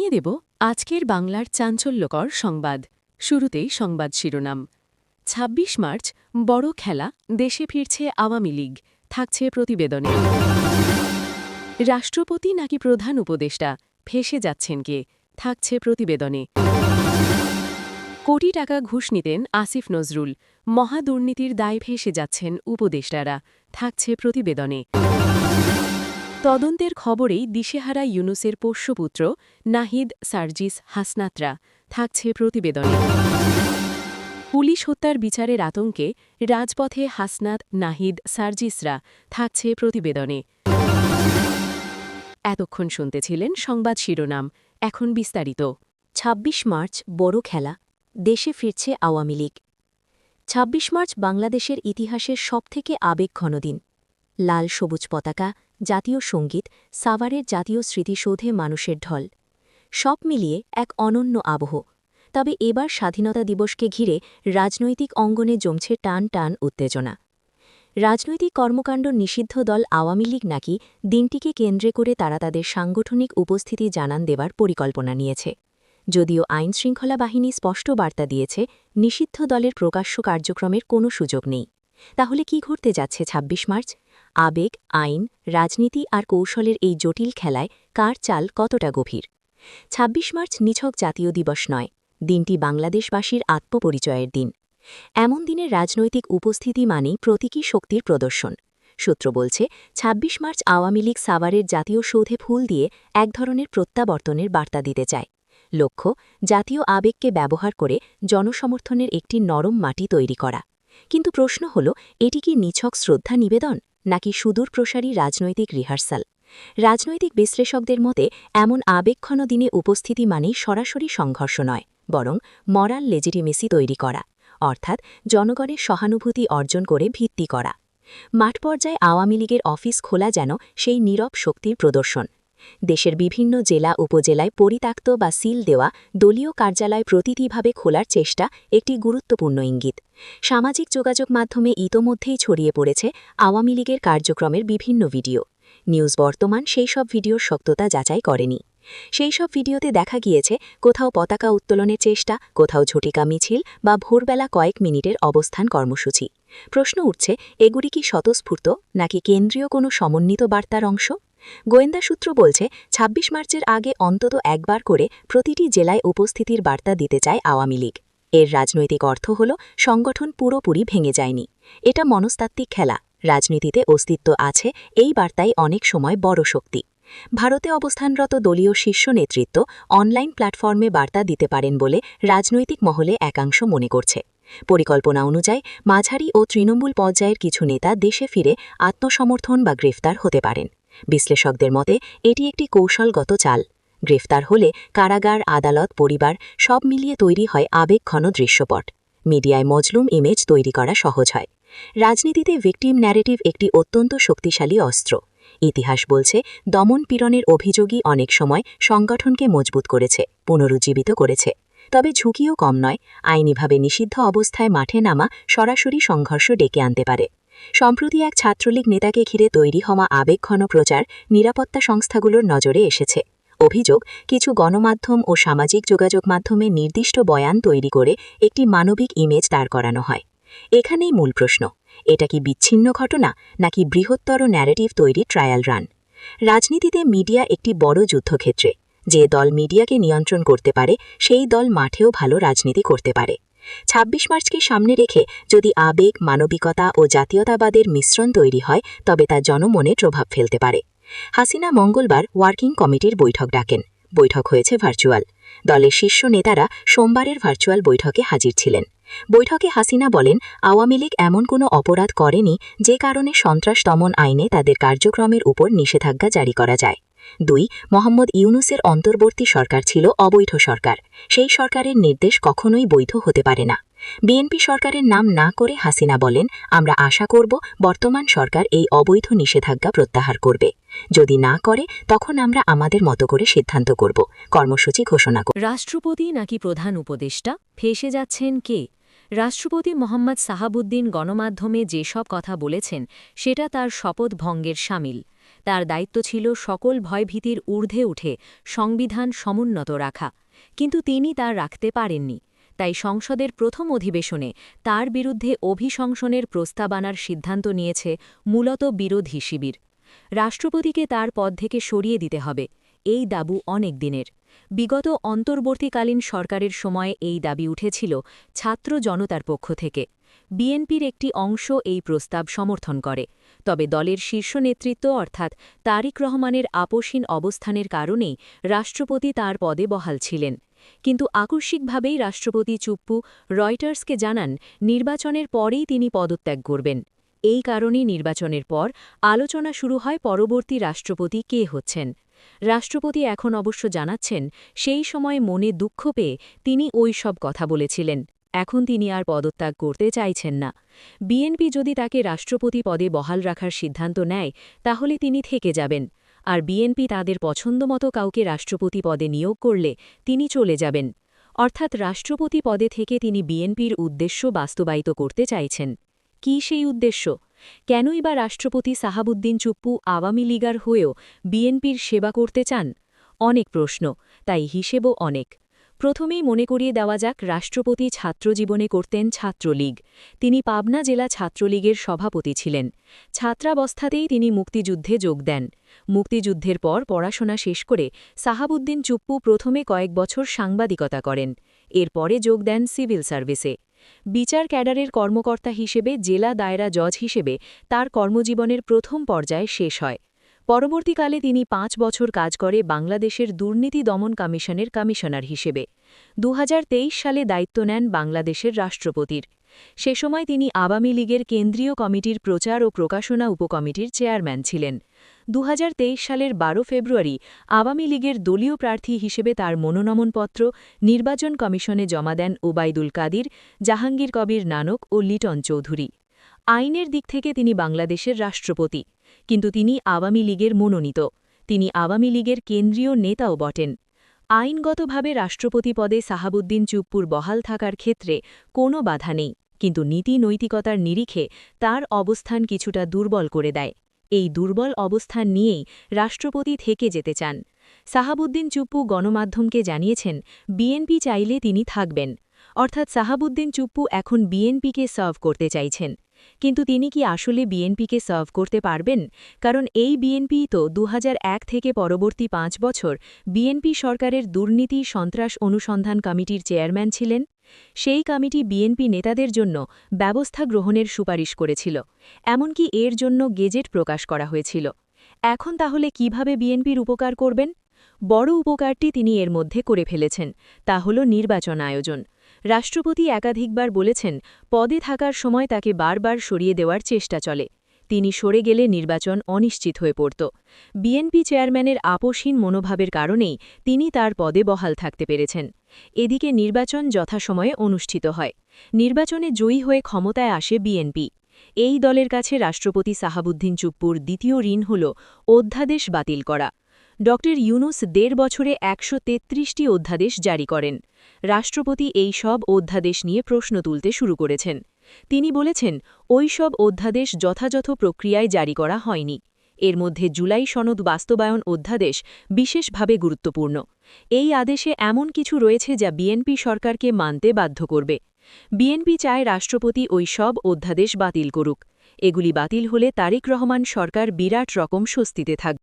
জানিয়ে দেব আজকের বাংলার চাঞ্চল্যকর সংবাদ। শুরুতেই সংবাদ শিরোনাম। ২৬ মার্চ বড় খেলা, দেশে ফিরছে আওয়ামী লীগ, থাকছে প্রতিবেদনে। রাষ্ট্রপতি নাকি প্রধান উপদেষ্টা, ফেঁসে যাচ্ছেন কে, থাকছে প্রতিবেদনে। কোটি টাকা ঘুষ নিতেন আসিফ নজরুল, মহাদুর্নীতির দায় ফেঁসে যাচ্ছেন উপদেষ্টারা, থাকছে প্রতিবেদনে। তদন্তের খবরেই দিশেহারা ইউনুসের পোষ্যপুত্র নাহিদ সার্জিস হাসনাতরা, থাকছে প্রতিবেদনে। পুলিশ হত্যার বিচারের আতঙ্কে রাজপথে হাসনাত, নাহিদ, সার্জিসরা, থাকছে প্রতিবেদনে। এতক্ষণ শুনতেছিলেন সংবাদ শিরোনাম, এখন বিস্তারিত। ২৬ মার্চ বড় খেলা, দেশে ফিরছে আওয়ামী লীগ। ২৬ মার্চ বাংলাদেশের ইতিহাসের সবথেকে আবেগঘন দিন। লাল সবুজ পতাকা, জাতীয় সঙ্গীত, সাভারের জাতীয় স্মৃতিসৌধে মানুষের ঢল, সব মিলিয়ে এক অনন্য আবহ। তবে এবার স্বাধীনতা দিবসকে ঘিরে রাজনৈতিক অঙ্গনে জমছে টান টান উত্তেজনা। রাজনৈতিক কর্মকাণ্ড নিষিদ্ধ দল আওয়ামী লীগ নাকি দিনটিকে কেন্দ্রে করে তারা তাদের সাংগঠনিক উপস্থিতি জানান দেবার পরিকল্পনা নিয়েছে। যদিও আইনশৃঙ্খলা বাহিনী স্পষ্ট বার্তা দিয়েছে, নিষিদ্ধ দলের প্রকাশ্য কার্যক্রমের কোনো সুযোগ নেই। তাহলে কি ঘটতে যাচ্ছে ২৬ মার্চ? আবেগ, আইন, রাজনীতি আর কৌশলের এই জটিল খেলায় কার চাল কতটা গভীর? ২৬ মার্চ নিছক জাতীয় দিবস নয়, দিনটি বাংলাদেশবাসীর আত্মপরিচয়ের দিন। এমন দিনে রাজনৈতিক উপস্থিতি মানেই প্রতীকী শক্তির প্রদর্শন। সূত্র বলছে, ২৬ মার্চ আওয়ামী লীগ সাভারের জাতীয় সৌধে ফুল দিয়ে এক ধরনের প্রত্যাবর্তনের বার্তা দিতে চায়। লক্ষ্য, জাতীয় আবেগকে ব্যবহার করে জনসমর্থনের একটি নরম মাটি তৈরি করা। কিন্তু প্রশ্ন হল, এটি কি নিছক শ্রদ্ধা নিবেদন, নাকি সুদূরপ্রসারী রাজনৈতিক রিহার্সাল? রাজনৈতিক বিশ্লেষকদের মতে এমন আবেগঘন দিনে উপস্থিতি মানেই সরাসরি সংঘর্ষ নয়, বরং মরাল লেজিটিমেসি তৈরি করা, অর্থাৎ জনগণের সহানুভূতি অর্জন করে ভিত্তি করা। মাঠ পর্যায়ে আওয়ামী লীগের অফিস খোলা যেন সেই নীরব শক্তির প্রদর্শন। দেশের বিভিন্ন জেলা উপজেলায় পরিত্যক্ত বা সিল দেওয়া দলীয় কার্যালয় প্রতীকীভাবে খোলার চেষ্টা একটি গুরুত্বপূর্ণ ইঙ্গিত। সামাজিক যোগাযোগ মাধ্যমে ইতোমধ্যেই ছড়িয়ে পড়েছে আওয়ামী লীগের কার্যক্রমের বিভিন্ন ভিডিও। নিউজ বর্তমান সেই সব ভিডিওর সত্যতা যাচাই করেনি। সেই সব ভিডিওতে দেখা গিয়েছে কোথাও পতাকা উত্তোলনের চেষ্টা, কোথাও ঝটিকা মিছিল বা ভোরবেলা কয়েক মিনিটের অবস্থান কর্মসূচি। প্রশ্ন উঠছে, এগুলি কি স্বতঃস্ফূর্ত নাকি কেন্দ্রীয় কোনো সমন্বিত বার্তার অংশ? গোয়েন্দা সূত্র বলছে, ২৬ মার্চের আগে অন্তত একবার করে প্রতিটি জেলায় উপস্থিতির বার্তা দিতে চায় আওয়ামী লীগ। এর রাজনৈতিক অর্থ হল, সংগঠন পুরোপুরি ভেঙে যায়নি। এটা মনস্তাত্ত্বিক খেলা, রাজনীতিতে অস্তিত্ব আছে, এই বার্তাই অনেক সময় বড় শক্তি। ভারতে অবস্থানরত দলীয় শীর্ষ নেতৃত্ব অনলাইন প্ল্যাটফর্মে বার্তা দিতে পারেন বলে রাজনৈতিক মহলে একাংশ মনে করছে। পরিকল্পনা অনুযায়ী মাঝারি ও তৃণমূল পর্যায়ের কিছু নেতা দেশে ফিরে আত্মসমর্থন বা গ্রেফতার হতে পারেন। বিশ্লেষকদের মতে এটি একটি কৌশলগত চাল। গ্রেফতার হলে কারাগার, আদালত, পরিবার সব মিলিয়ে তৈরি হয় আবেগঘন দৃশ্যপট। মিডিয়ায় মজলুম ইমেজ তৈরি করা সহজ হয়। রাজনীতিতে ভিকটিম ন্যারেটিভ একটি অত্যন্ত শক্তিশালী অস্ত্র। ইতিহাস বলছে, দমন পীড়নের অভিযোগই অনেক সময় সংগঠনকে মজবুত করেছে, পুনরুজ্জীবিত করেছে। তবে ঝুঁকিও কম নয়, আইনিভাবে নিষিদ্ধ অবস্থায় মাঠে নামা সরাসরি সংঘর্ষ ডেকে আনতে পারে। সম্প্রতি এক ছাত্রলীগ নেতাকে ঘিরে তৈরি হওয়া আবেগঘন প্রচার নিরাপত্তা সংস্থাগুলোর নজরে এসেছে। অভিযোগ, কিছু গণমাধ্যম ও সামাজিক যোগাযোগ মাধ্যমে নির্দিষ্ট বয়ান তৈরি করে একটি মানবিক ইমেজ দাঁড় করানো হয়। এখানেই মূল প্রশ্ন, এটা কি বিচ্ছিন্ন ঘটনা নাকি বৃহত্তর ন্যারেটিভ তৈরি ট্রায়াল রান? রাজনীতিতে মিডিয়া একটি বড় যুদ্ধক্ষেত্রে। যে দল মিডিয়াকে নিয়ন্ত্রণ করতে পারে, সেই দল মাঠেও ভালো রাজনীতি করতে পারে। ২৬ মার্চকে সামনে রেখে যদি আবেগ, মানবিকতা ও জাতীয়তাবাদের মিশ্রণ তৈরি হয়, তবে তা জনমনে প্রভাব ফেলতে পারে। হাসিনা মঙ্গলবার ওয়ার্কিং কমিটির বৈঠক ডাকেন। বৈঠক হয়েছে ভার্চুয়াল। দলের শীর্ষ নেতারা সোমবারের ভার্চুয়াল বৈঠকে হাজির ছিলেন। বৈঠকে হাসিনা বলেন, আওয়ামী লীগ এমন কোনো অপরাধ করেনি যে কারণে সন্ত্রাস দমন আইনে তাদের কার্যক্রমের উপর নিষেধাজ্ঞা জারি করা যায়। ২. মোহাম্মদ ইউনুসের অন্তর্বর্তী সরকার ছিল অবৈধ সরকার। সেই সরকারের নির্দেশ কখনোই বৈধ হতে পারে না। বিএনপি সরকারের নাম না করে হাসিনা বলেন, আমরা আশা করব বর্তমান সরকার এই অবৈধ নিষেধাজ্ঞা প্রত্যাহার করবে। যদি না করে, তখন আমরা আমাদের মতো করে সিদ্ধান্ত করব, কর্মসূচি ঘোষণা করব। রাষ্ট্রপতি নাকি প্রধান উপদেষ্টা, ফেঁসে যাচ্ছেন কে? রাষ্ট্রপতি মোহাম্মদ সাহাবুদ্দিন গণমাধ্যমে যেসব কথা বলেছেন, সেটা তার শপথ ভঙ্গের শামিল। তার দায়িত্ব ছিল সকল ভয়ভীতির ঊর্ধ্বে উঠে সংবিধান সমুন্নত রাখা, কিন্তু তিনি তা রাখতে পারেননি। তাই সংসদের প্রথম অধিবেশনে তার বিরুদ্ধে অভিশংসনের প্রস্তাব আনার সিদ্ধান্ত নিয়েছে মূলত বিরোধী শিবির। রাষ্ট্রপতিকে তার পদ থেকে সরিয়ে দিতে হবে, এই দাবি অনেক দিনের। বিগত অন্তর্বর্তীকালীন সরকারের সময়ে এই দাবি উঠেছিল ছাত্র জনতার পক্ষ থেকে। বিএনপির একটি অংশ এই প্রস্তাব সমর্থন করে, তবে দলের শীর্ষ নেতৃত্ব অর্থাৎ তারিক রহমানের আপোষহীন অবস্থানের কারণেই রাষ্ট্রপতি তার পদে বহাল ছিলেন। কিন্তু আকস্মিকভাবেই রাষ্ট্রপতি চুপ্পু রয়টার্সকে জানান নির্বাচনের পরেই তিনি পদত্যাগ করবেন। এই কারণেই নির্বাচনের পর আলোচনা শুরু হয় পরবর্তী রাষ্ট্রপতি কে হচ্ছেন। রাষ্ট্রপতি এখন অবশ্য জানাচ্ছেন সেই সময় মনে দুঃখ পেয়ে তিনি ওই সব কথা বলেছিলেন। এখন তিনি আর পদত্যাগ করতে চাইছেন না। বিএনপি যদি তাকে রাষ্ট্রপতি পদে বহাল রাখার সিদ্ধান্ত নেয় তাহলে তিনি থেকে যাবেন, আর বিএনপি তাদের পছন্দমতো কাউকে রাষ্ট্রপতি পদে নিয়োগ করলে তিনি চলে যাবেন। অর্থাৎ রাষ্ট্রপতি পদে থেকে তিনি বিএনপির উদ্দেশ্য বাস্তবায়িত করতে চাইছেন। কী সেই উদ্দেশ্য? কেনই বা রাষ্ট্রপতি সাহাবুদ্দিন চুপ্পু আওয়ামী লীগার হয়েও বিএনপির সেবা করতে চান? অনেক প্রশ্ন, তাই হিসেবও অনেক। প্রথমেই মনে করিয়ে দেওয়া যাক, রাষ্ট্রপতি ছাত্রজীবনে করতেন ছাত্রলীগ। তিনি পাবনা জেলা ছাত্রলীগের সভাপতি ছিলেন। ছাত্রাবস্থাতেই তিনি মুক্তিযুদ্ধে যোগ দেন। মুক্তিযুদ্ধের পর পড়াশোনা শেষ করে সাহাবুদ্দিন চুপ্পু প্রথমে কয়েক বছর সাংবাদিকতা করেন। এরপরে যোগ দেন সিভিল সার্ভিসে। বিচার ক্যাডারের কর্মকর্তা হিসেবে জেলা দায়রা জজ হিসেবে তার কর্মজীবনের প্রথম পর্যায় শেষ হয়। পরবর্তীকালে তিনি 5 বছর কাজ করে বাংলাদেশের দুর্নীতি দমন কমিশনের কমিশনার হিসেবে। 2023 সালে দায়িত্ব নেন বাংলাদেশের রাষ্ট্রপতির। সে সময় তিনি আওয়ামী লীগের কেন্দ্রীয় কমিটির প্রচার ও প্রকাশনা উপকমিটির চেয়ারম্যান ছিলেন। 2023 সালের 12 ফেব্রুয়ারি আওয়ামী লীগের দলীয় প্রার্থী হিসেবে তার মনোনয়নপত্র নির্বাচন কমিশনে জমা দেন ওবায়দুল কাদির, জাহাঙ্গীর কবির নানক ও লিটন চৌধুরী। আইনের দিক থেকে তিনি বাংলাদেশের রাষ্ট্রপতি, কিন্তু তিনি আওয়ামী লীগের মনোনীত। তিনি আওয়ামী লীগের কেন্দ্রীয় নেতাও বটেন। আইনগতভাবে রাষ্ট্রপতি পদে সাহাবুদ্দিন চুপ্পুর বহাল থাকার ক্ষেত্রে কোনো বাধা নেই, কিন্তু নীতি নৈতিকতার নিরিখে তার অবস্থান কিছুটা দুর্বল করে দেয়। এই দুর্বল অবস্থান নিয়েই রাষ্ট্রপতি থেকে যেতে চান। সাহাবুদ্দিন চুপ্পু গণমাধ্যমকে জানিয়েছেন বিএনপি চাইলে তিনি থাকবেন, অর্থাৎ সাহাবুদ্দিন চুপ্পু এখন বিএনপিকে সার্ভ করতে চাইছেন। কিন্তু তিনি কি আসলে বিএনপিকে সার্ভ করতে পারবেন? কারণ এই বিএনপি তো 2001 থেকে পরবর্তী 5 বছর বিএনপি সরকারের দুর্নীতি সন্ত্রাস অনুসন্ধান কমিটির চেয়ারম্যান ছিলেন। সেই কমিটি বিএনপি নেতাদের জন্য ব্যবস্থা গ্রহণের সুপারিশ করেছিল, এমনকি এর জন্য গেজেট প্রকাশ করা হয়েছিল। এখন তাহলে কিভাবে বিএনপির উপকার করবেন? বড় উপকারটি তিনি এর মধ্যে করে ফেলেছেন, তা হল নির্বাচন আয়োজন। রাষ্ট্রপতি একাধিকবার বলেছেন পদে থাকার সময় তাকে বারবার সরিয়ে দেওয়ার চেষ্টা চলে। তিনি সরে গেলে নির্বাচন অনিশ্চিত হয়ে পড়ত। বিএনপি চেয়ারম্যানের আপোষহীন মনোভাবের কারণেই তিনি তার পদে বহাল থাকতে পেরেছেন। এদিকে নির্বাচন যথাসময়ে অনুষ্ঠিত হয়। নির্বাচনে জয়ী হয়ে ক্ষমতায় আসে বিএনপি। এই দলের কাছে রাষ্ট্রপতি সাহাবুদ্দিন চুপ্পুর দ্বিতীয় ঋণ হল অধ্যাদেশ বাতিল করা। ড. ইউনূস 1.5 বছরে 133টি অধ্যাদেশ জারি করেন। রাষ্ট্রপতি এই সব অধ্যাদেশ নিয়ে প্রশ্ন তুলতে শুরু করেছেন। তিনি বলেছেন ওই সব অধ্যাদেশ যথাযথ প্রক্রিয়ায় জারি করা হয়নি। এর মধ্যে জুলাই সনদ বাস্তবায়ন অধ্যাদেশ বিশেষভাবে গুরুত্বপূর্ণ। এই আদেশে এমন কিছু রয়েছে যা বিএনপি সরকারকে মানতে বাধ্য করবে। বিএনপি চায় রাষ্ট্রপতি ওই সব অধ্যাদেশ বাতিল করুক। এগুলি বাতিল হলে তারিক রহমান সরকার বিরাট রকম স্বস্তিতে থাকবে।